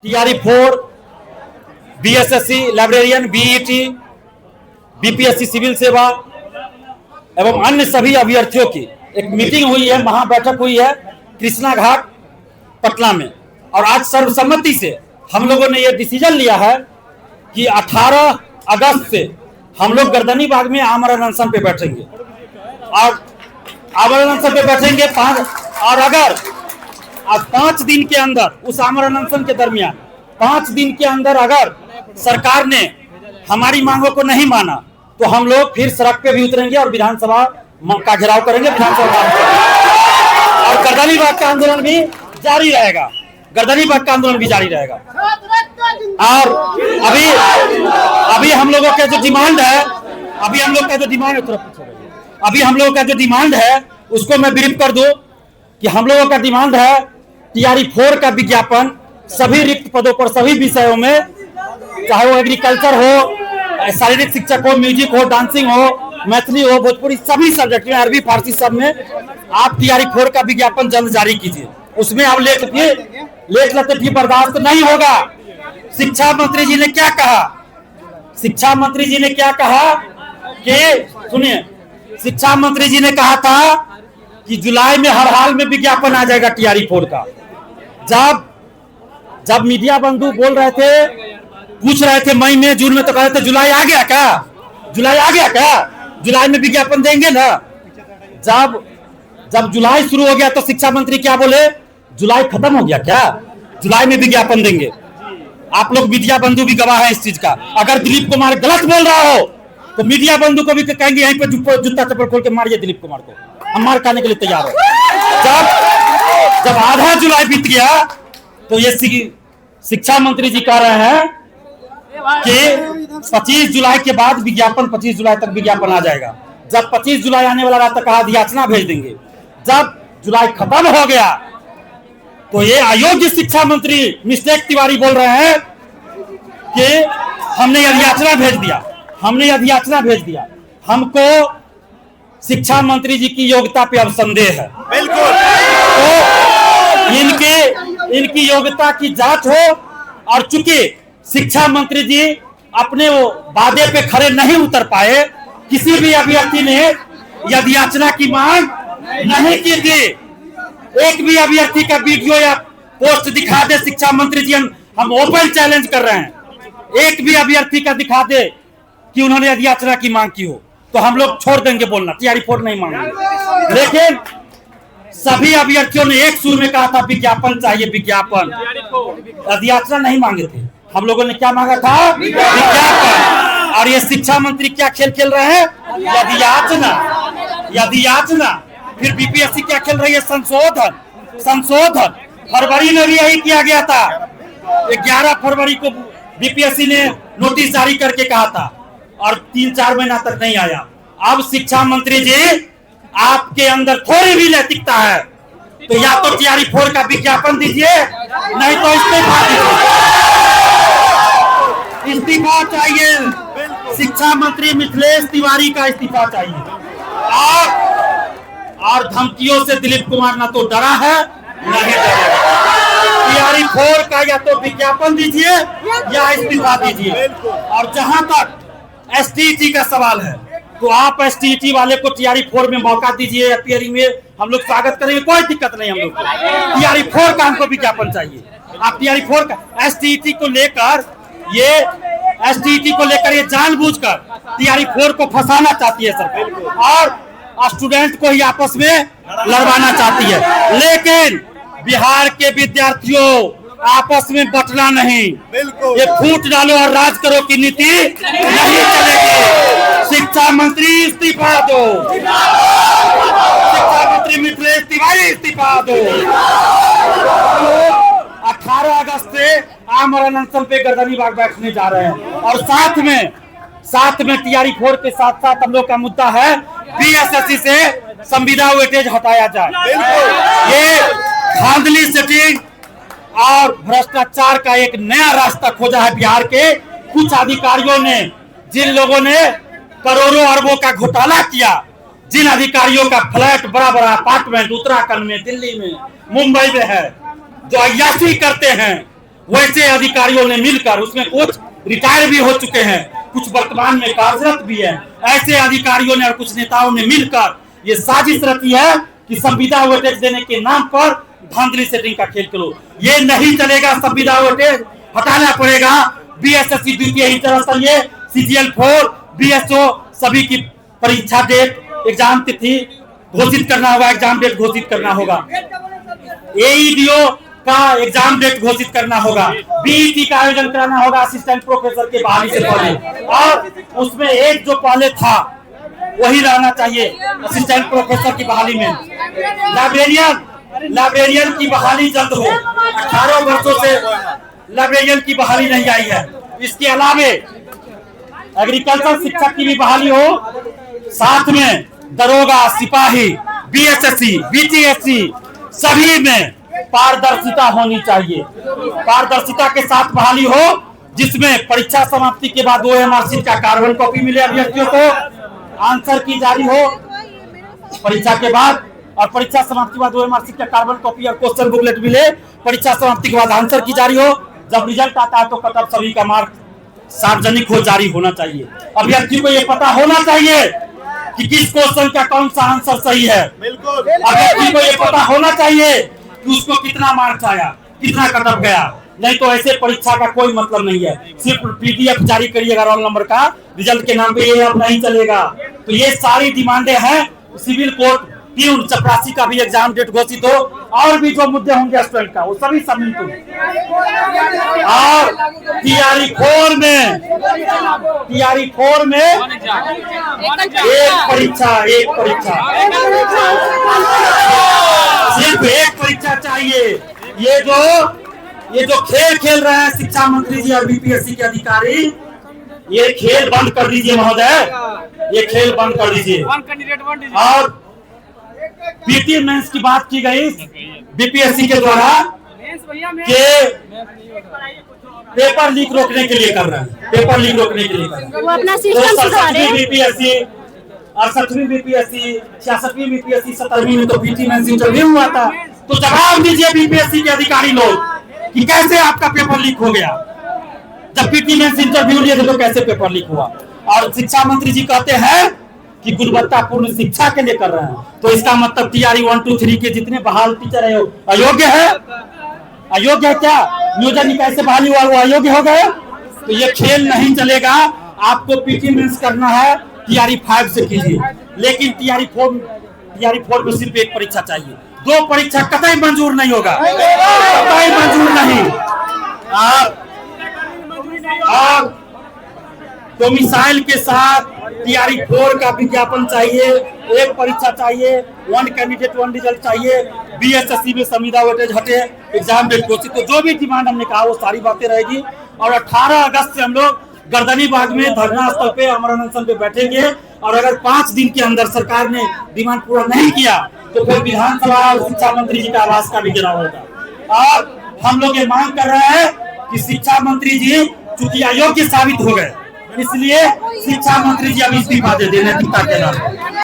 TRE4, BSSC librarian, BET, BPSC civil सेवा एवं अन्य सभी अभ्यर्थियों की एक मीटिंग हुई है, महाबैठक हुई है कृष्णा घाट पटना में। और आज सर्वसम्मति से हम लोगों ने यह डिसीजन लिया है कि 18 अगस्त से हम लोग गर्दनी बाग में आमरण अनशन पे बैठेंगे और आमरण अनशन पे बैठेंगे और अगर आज 5 दिन के अंदर उस आमरण अनशन के दरमियान 5 दिन के अंदर अगर सरकार ने हमारी मांगों को नहीं माना तो हम लोग फिर सड़क पे भी उतरेंगे और विधानसभा का घेराव करेंगे, विधानसभा और गर्दनी बाग का आंदोलन भी जारी रहेगा, गर्दनी बाग का आंदोलन भी जारी रहेगा। और अभी हम लोगों का जो डिमांड है, अभी हम लोग का जो डिमांड है उसको मैं ब्रीफ कर दूं कि हम लोगों का डिमांड है TRE4 का विज्ञापन सभी रिक्त पदों पर सभी विषयों में, चाहे वो एग्रीकल्चर हो, शारीरिक शिक्षक हो, म्यूजिक हो, डांसिंग हो, मैथिली हो, भोजपुरी, सभी सब्जेक्ट में, अरबी फारसी सब में आप TRE4 का विज्ञापन जल्द जारी कीजिए। उसमें आप लेट लेते भी बर्दाश्त नहीं होगा। शिक्षा मंत्री जी ने क्या कहा, शिक्षा मंत्री जी ने क्या कहा कि सुनिए, शिक्षा मंत्री जी ने कहा था कि जुलाई में हर हाल में विज्ञापन आ जाएगा TRE4 का। जब मीडिया बंधु बोल रहे थे, पूछ रहे थे मई में, जून में, तो कह रहे थे जुलाई आ गया क्या, जुलाई आ गया क्या, जुलाई में विज्ञापन देंगे ना। जब जुलाई शुरू हो गया तो शिक्षा मंत्री क्या बोले, जुलाई खत्म हो गया क्या, जुलाई में विज्ञापन देंगे। आप लोग मीडिया बंधु भी गवाह है इस चीज का। अगर दिलीप कुमार गलत बोल रहा हो तो मीडिया बंधु को भी कहेंगे यहीं पे जूता चप्पल खोल के मारिए दिलीप कुमार को, हम मार खाने के लिए तैयार हो। जब आधा जुलाई बीत गया तो ये शिक्षा मंत्री जी कह रहे हैं कि 25 जुलाई के बाद विज्ञापन, 25 जुलाई तक विज्ञापन आ जाएगा। जब 25 जुलाई आने वाला रहा तो कहा याचना भेज देंगे। जब जुलाई खत्म हो गया तो ये अयोग्य शिक्षा मंत्री मिस्टेक तिवारी बोल रहे हैं कि हमने याचना भेज दिया, हमने अधियाचना भेज दिया। हमको शिक्षा मंत्री जी की योग्यता पे अब संदेह है। बिल्कुल। तो इनकी योग्यता की जांच हो। और चूंकि शिक्षा मंत्री जी अपने वो वादे पे खड़े नहीं उतर पाए, किसी भी अभ्यर्थी ने अधियाचना की मांग नहीं की थी। एक भी अभ्यर्थी का वीडियो या पोस्ट दिखा दे शिक्षा मंत्री जी, हम ओपन चैलेंज कर रहे हैं, एक भी अभ्यर्थी का दिखा दे कि उन्होंने अधियाचना की मांग की हो तो हम लोग छोड़ देंगे बोलना, TRE4 नहीं मांगेंगे। लेकिन सभी अभ्यर्थियों ने एक सुर में कहा था विज्ञापन चाहिए, विज्ञापन, अधियाचना नहीं मांगे थे। हम लोगों ने क्या मांगा था, विज्ञापन। और ये शिक्षा मंत्री क्या खेल खेल रहे हैं, अधियाचना। फिर BPSC क्या खेल रही है, संशोधन। फरवरी में भी यही किया गया था। 11 फरवरी को BPSC ने नोटिस जारी करके कहा था और 3-4 महीना तक नहीं आया। अब शिक्षा मंत्री जी आपके अंदर थोड़ी भी नैतिकता है तो या तो TRE4 का विज्ञापन दीजिए, नहीं तो इस्तीफा दीजिए। इस्तीफा चाहिए, शिक्षा मंत्री मिथिलेश तिवारी का इस्तीफा चाहिए। और धमकियों से दिलीप कुमार ना तो डरा है नहीं डरेगा। TRE4 का या तो विज्ञापन दीजिए या इस्तीफा दीजिए। और जहां तक STET का सवाल है तो आप STET वाले को TRE4 में मौका दीजिए, अपीयरिंग में हम लोग स्वागत करेंगे, कोई दिक्कत नहीं। हम लोग TRE4 का हमको विज्ञापन चाहिए। आप TRE4 का STET को लेकर ये जानबूझकर TRE4 को फंसाना चाहती है सरकार और स्टूडेंट को ही आपस में लड़वाना चाहती है। लेकिन बिहार के विद्यार्थियों, आपस में बटना नहीं, ये फूट डालो और राज करो की नीति नहीं चलेगी। शिक्षा मंत्री इस्तीफा दो, शिक्षा मंत्री मिथिलेश तिवारी इस्तीफा दो। 18 अगस्त से आमरण अनशन पे गर्दनी बाग बैठने जा रहे हैं। और साथ में TRE4 के साथ साथ हम लोग का मुद्दा है BSSC से संविदा वेटेज हटाया जाए। ये धांधली सेटिंग और भ्रष्टाचार का एक नया रास्ता खोजा है बिहार के कुछ अधिकारियों ने। जिन लोगों ने करोड़ों अरबों का घोटाला किया, जिन अधिकारियों का फ्लैट, बड़ा बड़ा अपार्टमेंट उत्तराखंड में, दिल्ली में, मुंबई में है, जो अय्याशी करते हैं, वैसे अधिकारियों ने मिलकर, उसमें कुछ रिटायर भी हो चुके हैं, कुछ वर्तमान में कार्यरत भी है, ऐसे अधिकारियों ने और कुछ नेताओं ने मिलकर ये साजिश रची है कि संविदा वेटेज देने के नाम पर धांधली सेटिंग का खेल करो। ये नहीं चलेगा, संविदा वेटेज हटाना पड़ेगा। बीएसएससी द्वितीय इंटर स्तरीय, CGL 4, BSO सभी की परीक्षा डेट, एग्जाम तिथि घोषित करना होगा, एग्जाम डेट घोषित करना होगा। AEDO का एग्जाम डेट घोषित करना होगा। BET का आयोजन कराना होगा असिस्टेंट प्रोफेसर के बहाली से पहले, और उसमें एक जो पहले था वही रहना चाहिए असिस्टेंट प्रोफेसर की बहाली में। लाइब्रेरियन की बहाली जल्द हो। 18 वर्षों से लाइब्रेरियन की बहाली नहीं आई है। इसके अलावे एग्रीकल्चर शिक्षक की भी बहाली हो, साथ में दरोगा, सिपाही, BSSC, BTSC सभी में पारदर्शिता होनी चाहिए। पारदर्शिता के साथ बहाली हो, जिसमें परीक्षा समाप्ति के बाद OMR शीट का कार्बन कॉपी मिले अभ्यर्थियों को, आंसर की जारी हो परीक्षा के बाद, और परीक्षा समाप्ति के बाद OMR शीट का कार्बन कॉपी और क्वेश्चन बुकलेट मिले। परीक्षा समाप्ति के बाद आंसर की जारी हो। जब रिजल्ट आता है तो कटअप सभी का मार्क सार्वजनिक हो, जारी होना चाहिए। अभ्यर्थी को ये पता होना चाहिए कि किस क्वेश्चन का कौन सा आंसर सही है। अभ्यर्थी को ये पता होना चाहिए कि उसको कितना मार्क्स आया, कितना कटअप गया। नहीं तो ऐसे परीक्षा का कोई मतलब नहीं है। सिर्फ PDF जारी करिएगा रोल नंबर का, रिजल्ट के नाम पे ये अब नहीं चलेगा। तो ये सारी डिमांडे हैं। सिविल कोर्ट प्यून चपरासी का भी एग्जाम डेट घोषित हो, और भी जो मुद्दे होंगे स्टूडेंट का वो सभी सम्मिलित होंगे। और TRE 4 में एक परीक्षा सिर्फ एक परीक्षा चाहिए। ये जो खेल खेल रहे हैं शिक्षा मंत्री जी और BPSC के अधिकारी, ये खेल बंद कर दीजिए महोदय, ये खेल बंद कर दीजिए। और PT मेंस की बात की गई BPSC के द्वारा कि पेपर लीक रोकने के लिए कर रहे हैं, पेपर लीक रोकने के लिए कर रहे हैं। वो अपना सिस्टम सुधार रहे हैं। BPSC 68वीं BPSC 66वीं BPSC 17वीं में तो PT मेंस इंटरव्यू हुआ था। तो जवाब दीजिए BPSC के अधिकारी लोग कि कैसे आपका पेपर लीक हो गया। जब PT मेंस इंटरव्यू लिए थे तो कैसे पेपर लीक हुआ। और शिक्षा मंत्री जी कहते हैं कि गुणवत्तापूर्ण शिक्षा के लिए कर रहे हैं, तो इसका मतलब TRE 1, 2, 3 के जितने बहाल टीचर है अयोग्य है। अयोग्य है क्या? नियोजन कैसे बहाली हुआ, वो अयोग्य हो गए। तो ये खेल नहीं चलेगा। आपको PT मेंस करना है TRE 5 से कीजिए, लेकिन TRE 4 में सिर्फ एक परीक्षा चाहिए। 2 परीक्षा कतई मंजूर नहीं होगा, कतई मंजूर नहीं। और डोमिसाइल के साथ TRE 4 का विज्ञापन चाहिए, एक परीक्षा चाहिए, 1 कैंडिडेट 1 रिजल्ट चाहिए, BSSC में संविदा वेटेज हटे, एग्जाम डेट घोषित। तो जो भी डिमांड हमने कहा वो सारी बातें रहेगी। और 18 अगस्त से हम लोग गर्दनीबाग में धरना स्थल पे अमरण अनशन पे बैठेंगे। और अगर 5 दिन के अंदर सरकार ने डिमांड पूरा नहीं किया तो फिर विधानसभा और शिक्षा मंत्री जी का आवास का भी घेराव होगा। और हम लोग ये मांग कर रहे हैं कि शिक्षा मंत्री जी चूंकि अयोग्य साबित हो गए, इसलिए शिक्षा मंत्री जी अब इस्तीफा दे दें नैतिकता के नाम।